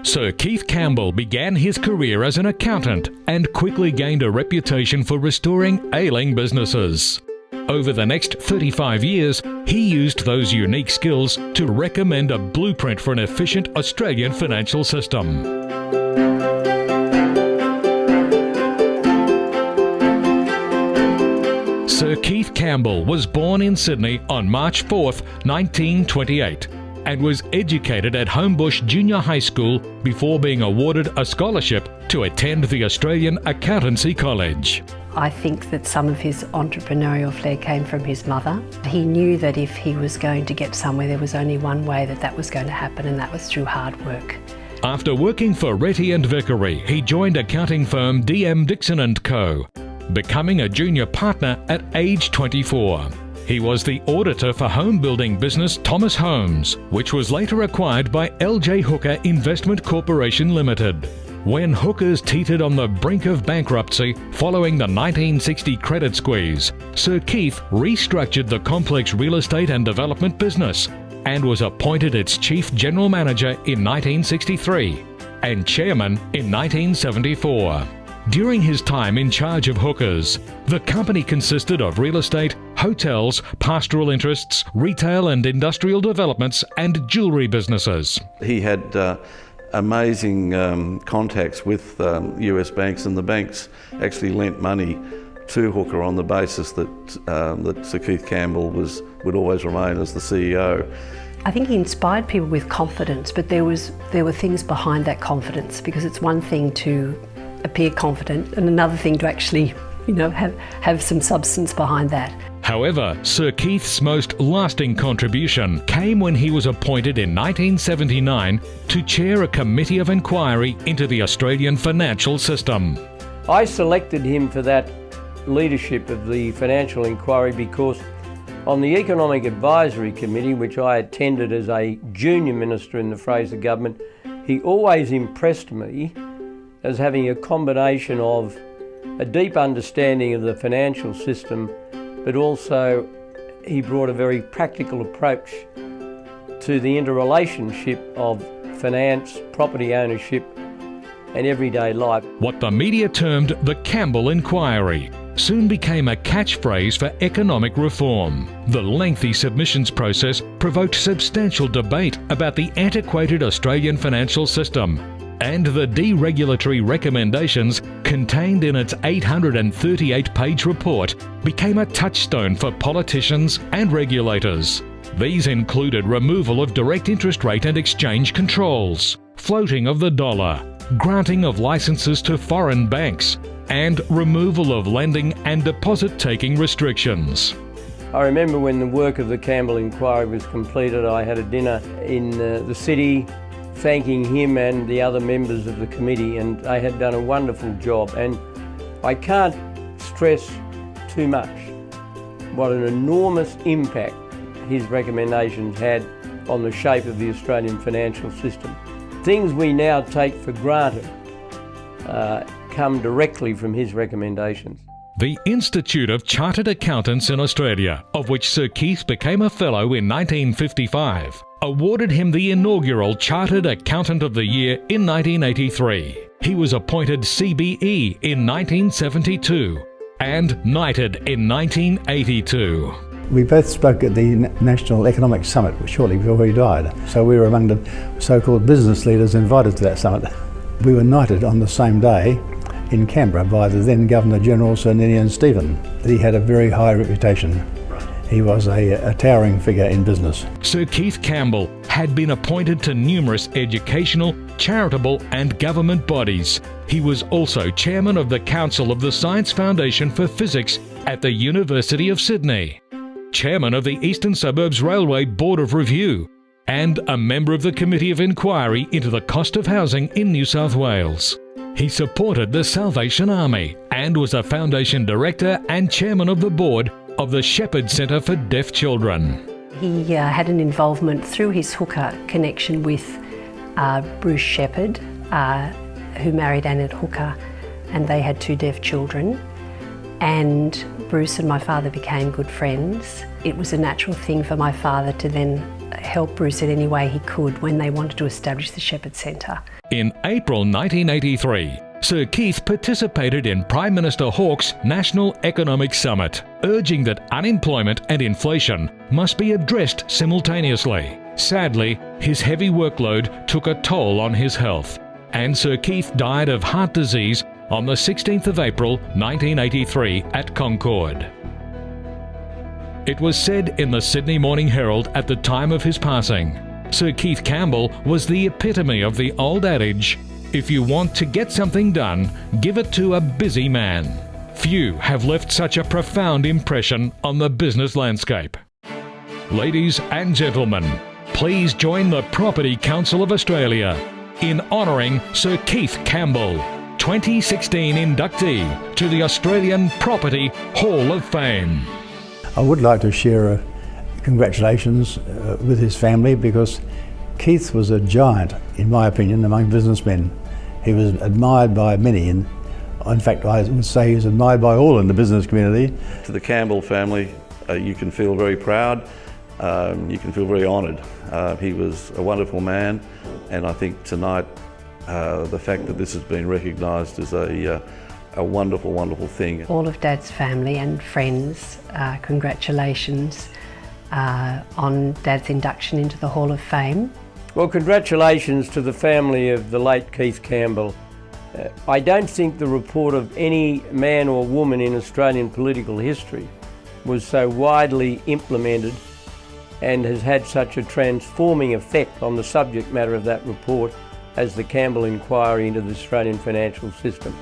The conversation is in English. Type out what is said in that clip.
Sir Keith Campbell began his career as an accountant and quickly gained a reputation for restoring ailing businesses. Over the next 35 years, he used those unique skills to recommend a blueprint for an efficient Australian financial system. Sir Keith Campbell was born in Sydney on March 4, 1928, and was educated at Homebush Junior High School before being awarded a scholarship to attend the Australian Accountancy College. I think that some of his entrepreneurial flair came from his mother. He knew that if he was going to get somewhere, there was only one way that was going to happen, and that was through hard work. After working for Retty and Vickery, he joined accounting firm DM Dixon & Co., becoming a junior partner at age 24. He was the auditor for home building business Thomas Homes, which was later acquired by LJ Hooker Investment Corporation Limited. When Hookers teetered on the brink of bankruptcy following the 1960 credit squeeze, Sir Keith restructured the complex real estate and development business and was appointed its chief general manager in 1963 and chairman in 1974. During his time in charge of Hookers, the company consisted of real estate, hotels, pastoral interests, retail and industrial developments, and jewellery businesses. He had amazing contacts with US banks, and the banks actually lent money to Hooker on the basis that Sir Keith Campbell would always remain as the CEO. I think he inspired people with confidence, but there were things behind that confidence, because it's one thing to appear confident and another thing to actually, have some substance behind that. However, Sir Keith's most lasting contribution came when he was appointed in 1979 to chair a committee of inquiry into the Australian financial system. I selected him for that leadership of the financial inquiry because on the Economic Advisory Committee, which I attended as a junior minister in the Fraser Government, he always impressed me as having a combination of a deep understanding of the financial system, but also he brought a very practical approach to the interrelationship of finance, property ownership and everyday life. What the media termed the Campbell Inquiry soon became a catchphrase for economic reform. The lengthy submissions process provoked substantial debate about the antiquated Australian financial system, and the deregulatory recommendations contained in its 838-page report became a touchstone for politicians and regulators. These included removal of direct interest rate and exchange controls, floating of the dollar, granting of licences to foreign banks, and removal of lending and deposit-taking restrictions. I remember when the work of the Campbell Inquiry was completed, I had a dinner in the city thanking him and the other members of the committee, and they had done a wonderful job. And I can't stress too much what an enormous impact his recommendations had on the shape of the Australian financial system. Things we now take for granted come directly from his recommendations. The Institute of Chartered Accountants in Australia, of which Sir Keith became a fellow in 1955, awarded him the inaugural Chartered Accountant of the Year in 1983. He was appointed CBE in 1972 and knighted in 1982. We both spoke at the National Economic Summit shortly before he died, so we were among the so-called business leaders invited to that summit. We were knighted on the same day in Canberra by the then Governor-General Sir Ninian Stephen. He had a very high reputation. He was a towering figure in business. Sir Keith Campbell had been appointed to numerous educational, charitable and government bodies. He was also chairman of the Council of the Science Foundation for Physics at the University of Sydney, chairman of the Eastern Suburbs Railway Board of Review, and a member of the Committee of Inquiry into the Cost of Housing in New South Wales. He supported the Salvation Army and was a foundation director and chairman of the board of the Shepherd Centre for Deaf Children. He had an involvement through his Hooker connection with Bruce Shepherd, who married Annette Hooker, and they had 2 deaf children. and Bruce and my father became good friends. It was a natural thing for my father to then help Bruce in any way he could when they wanted to establish the Shepherd Centre. In April 1983, Sir Keith participated in Prime Minister Hawke's National Economic Summit, urging that unemployment and inflation must be addressed simultaneously. Sadly, his heavy workload took a toll on his health, and Sir Keith died of heart disease on the 16th of April 1983 at Concord. It was said in the Sydney Morning Herald at the time of his passing, Sir Keith Campbell was the epitome of the old adage, "If you want to get something done, give it to a busy man." Few have left such a profound impression on the business landscape. Ladies and gentlemen, please join the Property Council of Australia in honouring Sir Keith Campbell, 2016 inductee to the Australian Property Hall of Fame. I would like to share congratulations with his family, because Keith was a giant, in my opinion, among businessmen. He was admired by many, and in fact I would say he was admired by all in the business community. To the Campbell family, you can feel very proud, you can feel very honoured. He was a wonderful man, and I think tonight the fact that this has been recognised is a wonderful, wonderful thing. All of Dad's family and friends, congratulations on Dad's induction into the Hall of Fame. Well, congratulations to the family of the late Keith Campbell. I don't think the report of any man or woman in Australian political history was so widely implemented and has had such a transforming effect on the subject matter of that report as the Campbell Inquiry into the Australian financial system.